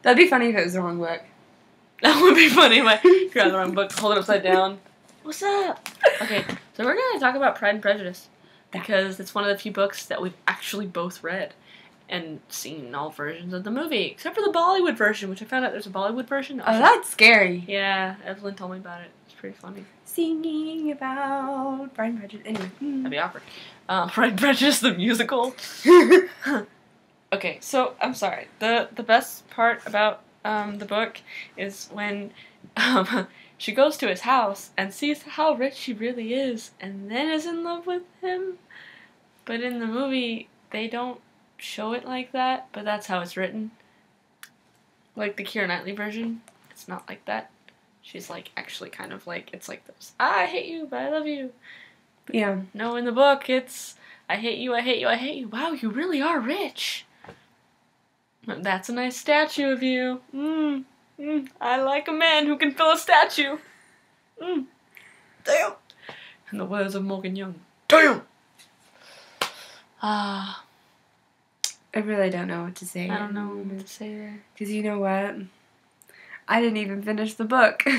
That'd be funny if it was the wrong book. That would be funny. If you're on the wrong book, hold it upside down. What's up? Okay, so we're going to talk about Pride and Prejudice. Because it's one of the few books that we've actually both read. And seen all versions of the movie. Except for the Bollywood version, which I found out there's a Bollywood version. Oh, that's scary. Yeah, Evelyn told me about it. It's pretty funny. Singing about Pride and Prejudice. Anyway. That'd be awkward. Pride and Prejudice, the musical. Okay, so, I'm sorry. The best part about the book is when she goes to his house and sees how rich he really is, and then is in love with him. But in the movie, they don't show it like that, but that's how it's written. Like the Keira Knightley version, it's not like that. She's like actually kind of like, it's like this, I hate you, but I love you. But yeah. No, in the book, it's, I hate you, I hate you, I hate you. Wow, you really are rich. That's a nice statue of you. I like a man who can fill a statue. Damn. In the words of Morgan Young. Damn. I really don't know what to say. I don't know what to say there. Because you know what? I didn't even finish the book. You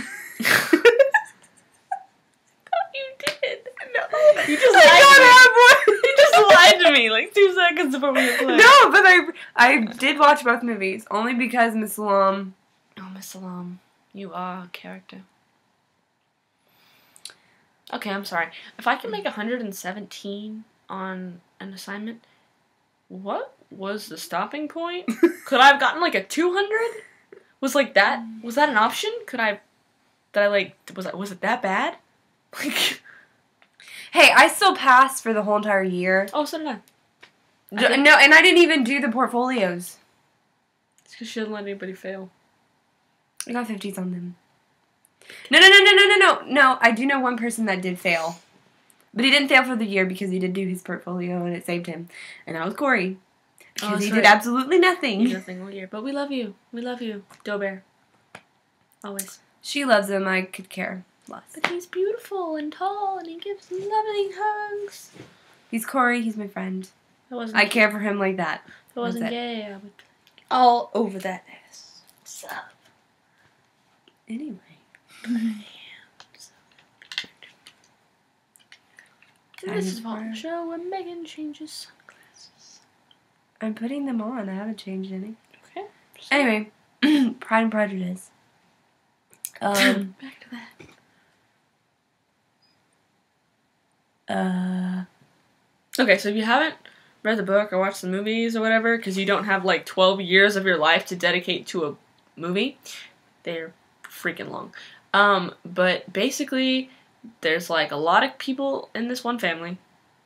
did. No. You just lied to me like 2 seconds before we were playing. No, but I did watch both movies. Only because Miss Salam. Oh, Miss Salam. You are a character. Okay, I'm sorry. If I can make 117 on an assignment, what was the stopping point? Could I have gotten like a 200? Was like that? Was that an option? Was it that bad? Like, hey, I still passed for the whole entire year. oh, so did I. No, and I didn't even do the portfolios. It's because she didn't let anybody fail. I got 50s on them. No, I do know one person that did fail. But he didn't fail for the year because he did do his portfolio and it saved him. And that was Corey. Because he did absolutely nothing. He did nothing all year. But we love you. We love you. Doe Bear. Always. She loves him. I could care less. But he's beautiful and tall and he gives loving hugs. He's Corey. He's my friend. I care for him like that. If I wasn't gay, I would be all over that ass. What's up? Anyway. This is the show where Megan changes sunglasses. I'm putting them on. I haven't changed any. Okay. Anyway, Pride and Prejudice. Back to that. Okay, so if you haven't read the book or watched the movies or whatever, because you don't have like 12 years of your life to dedicate to a movie, they're freaking long. But basically, there's like a lot of people in this one family,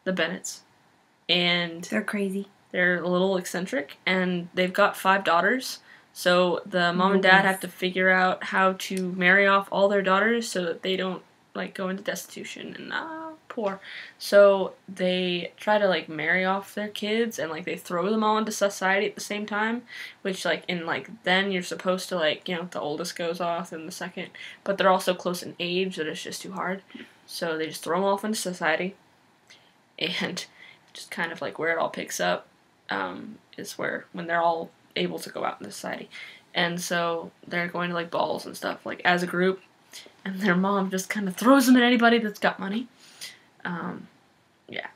the Bennets, and they're crazy. They're a little eccentric, and they've got 5 daughters. So the mom and dad have to figure out how to marry off all their daughters so that they don't like go into destitution and poor. So they try to like marry off their kids and like they throw them all into society at the same time, which like in like then you're supposed to like, you know, the oldest goes off and the second, but they're all so close in age that it's just too hard. So they just throw them off into society, and just kind of like where it all picks up is where when they're all able to go out into society. And so they're going to like balls and stuff like as a group, and their mom just kind of throws them at anybody that's got money. Yeah.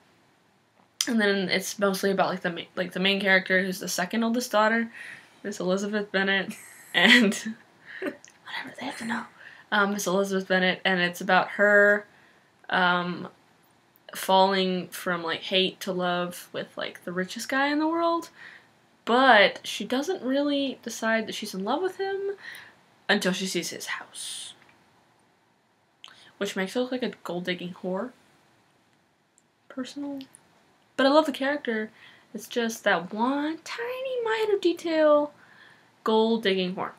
And then it's mostly about like the main character who's the second oldest daughter, Miss Elizabeth Bennet, and whatever they have to know. Miss Elizabeth Bennet, and it's about her falling from like hate to love with like the richest guy in the world, but she doesn't really decide that she's in love with him until she sees his house, which makes her look like a gold-digging whore. Personal. But I love the character. It's just that one tiny minor detail. Gold-digging whore.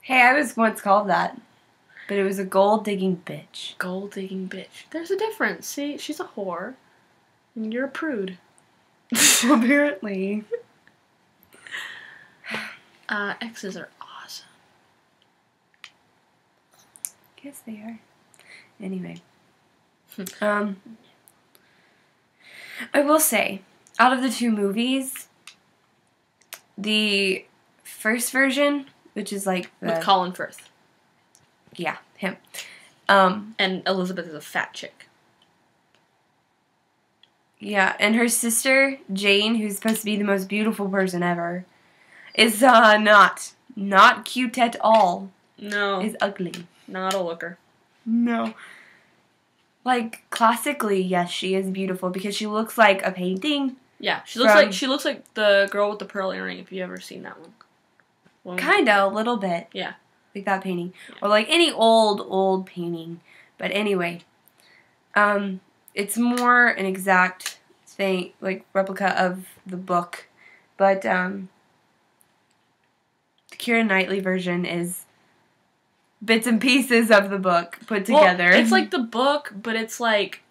Hey, I was once called that. But it was a gold-digging bitch. Gold-digging bitch. There's a difference. See, she's a whore. And you're a prude. Apparently. Exes are awesome. Yes, they are. Anyway. I will say, out of the 2 movies, the first version, which is like with Colin Firth. Yeah, him. And Elizabeth is a fat chick. Yeah, and her sister, Jane, who's supposed to be the most beautiful person ever, is not cute at all. No. Is ugly. Not a looker. No. Like, classically, yes, she is beautiful because she looks like a painting. Yeah, she looks like the girl with the pearl earring, if you've ever seen that one. Kinda, a little bit. Yeah. Like that painting. Yeah. Or like any old painting. But anyway. It's more an exact thing, like replica of the book. But the Keira Knightley version is bits and pieces of the book put together. Well, it's like the book, but it's like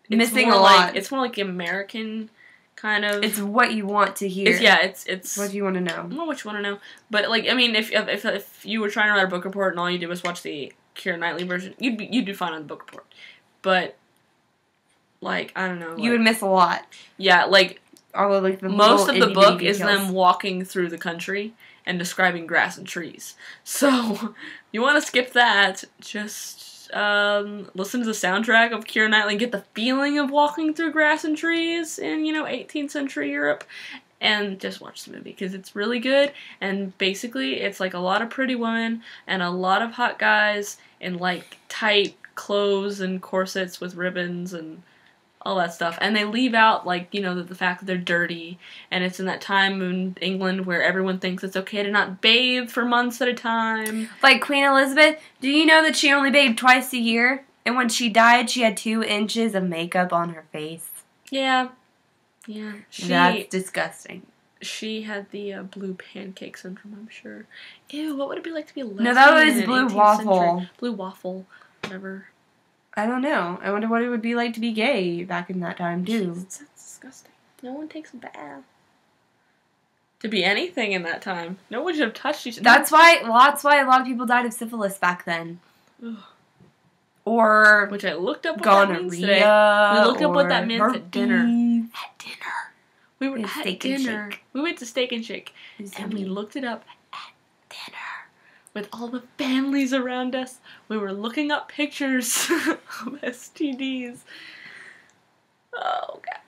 missing a lot. It's more like the American kind of. It's what you want to hear. It's what you want to know. Not what you want to know, but like I mean, if you were trying to write a book report and all you did was watch the Keira Knightley version, you'd do fine on the book report. But like I don't know, you would miss a lot. Yeah, like all of like the most of the book is them walking through the country and describing grass and trees. So you want to skip that, just listen to the soundtrack of Keira Knightley and get the feeling of walking through grass and trees in 18th century Europe, and just watch the movie because it's really good. And basically it's like a lot of pretty women and a lot of hot guys in like tight clothes and corsets with ribbons and all that stuff, and they leave out like the fact that they're dirty, and it's in that time in England where everyone thinks it's okay to not bathe for months at a time. Like Queen Elizabeth, do you know that she only bathed twice a year, and when she died she had 2 inches of makeup on her face? Yeah. That's disgusting. She had the blue pancake syndrome, I'm sure. Ew, what would it be like to be a lesbian? No, that was blue waffle. Century? Blue waffle, whatever. I don't know. I wonder what it would be like to be gay back in that time, too. That's disgusting. No one takes a bath. To be anything in that time. No one should have touched each other. That's why a lot of people died of syphilis back then. Ugh. Or which I looked up what gonorrhea, that means today. We looked up what that meant herpes. at dinner. We were at dinner. Shake. We went to Steak and Shake. And we looked it up at dinner. With all the families around us, we were looking up pictures of STDs. Oh, God.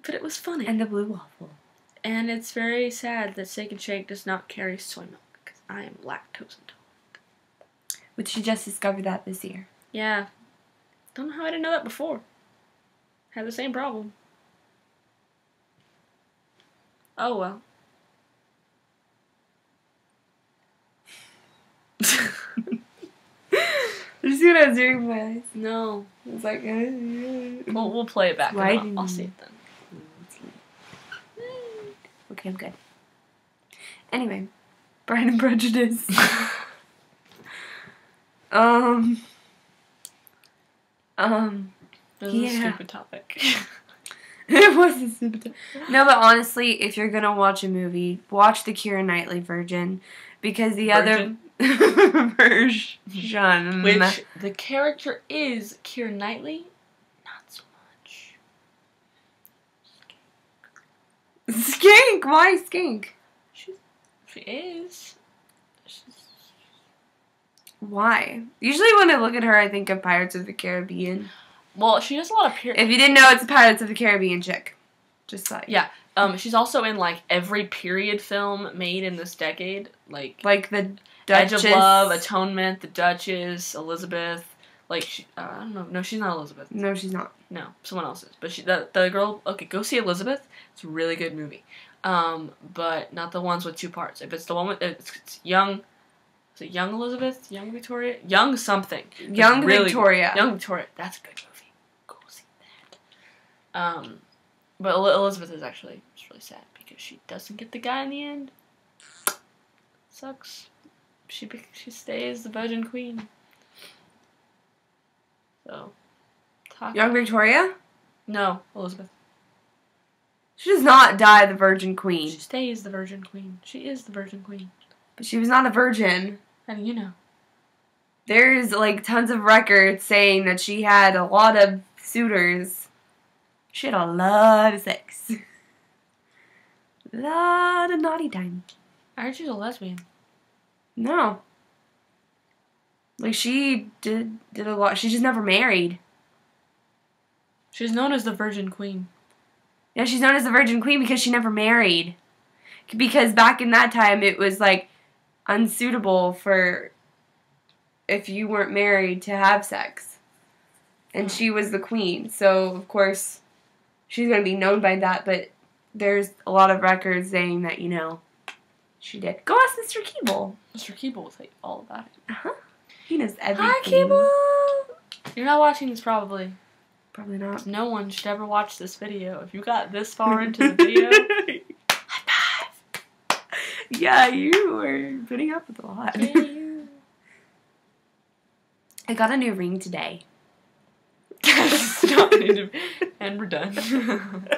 But it was funny. And the blue waffle. And it's very sad that Steak and Shake does not carry soy milk, because I am lactose intolerant. Which she just discovered that this year. Yeah. Don't know how I didn't know that before. Had the same problem. Oh, well. Did you see what I was doing with my eyes? No. It was like, we'll play it back. And I'll see it then. Okay, I'm good. Anyway, Pride and Prejudice. That was a stupid topic. It was a stupid topic. No, but honestly, if you're gonna watch a movie, watch the Keira Knightley version, because the other version, which the character is Keira Knightley, not so much. Skink. Why Skink? She is. Why? Usually when I look at her, I think of Pirates of the Caribbean. Well, she does a lot of If you didn't know, it's a Pirates of the Caribbean chick. Just like yeah. She's also in like every period film made in this decade, like the Duchess. Edge of Love, Atonement, The Duchess, Elizabeth. Like I don't know. No, she's not Elizabeth. No, she's not. No, someone else is. But the girl. Okay, go see Elizabeth. It's a really good movie. But not the ones with 2 parts. If it's the one with it's young. Is it Young Elizabeth? Young Victoria? Young something. Young Victoria. Young Victoria. That's a good movie. Go see that. But Elizabeth is actually it's really sad because she doesn't get the guy in the end. Sucks. She stays the Virgin Queen. So. Young Victoria? No, Elizabeth. She does not die the Virgin Queen. She stays the Virgin Queen. She is the Virgin Queen. But she was not a virgin. How do you know? There's like tons of records saying that she had a lot of suitors. She had a lot of sex. A lot of naughty time. I heard she's a lesbian. No. Like, she did a lot. She's just never married. She's known as the Virgin Queen. Yeah, she's known as the Virgin Queen because she never married. Because back in that time, it was, like, unsuitable for, if you weren't married, to have sex. And she was the queen. So, of course, she's going to be known by that. But there's a lot of records saying that, you know, she did. Go ask Mr. Keeble. Mr. Keeble will tell you all about it. Uh-huh. He knows everything. Hi, Keeble! You're not watching this, probably. Probably not. No one should ever watch this video. If you got this far into the video, high five! Yeah, you were putting up with a lot. I got a new ring today. Stop. And we're done.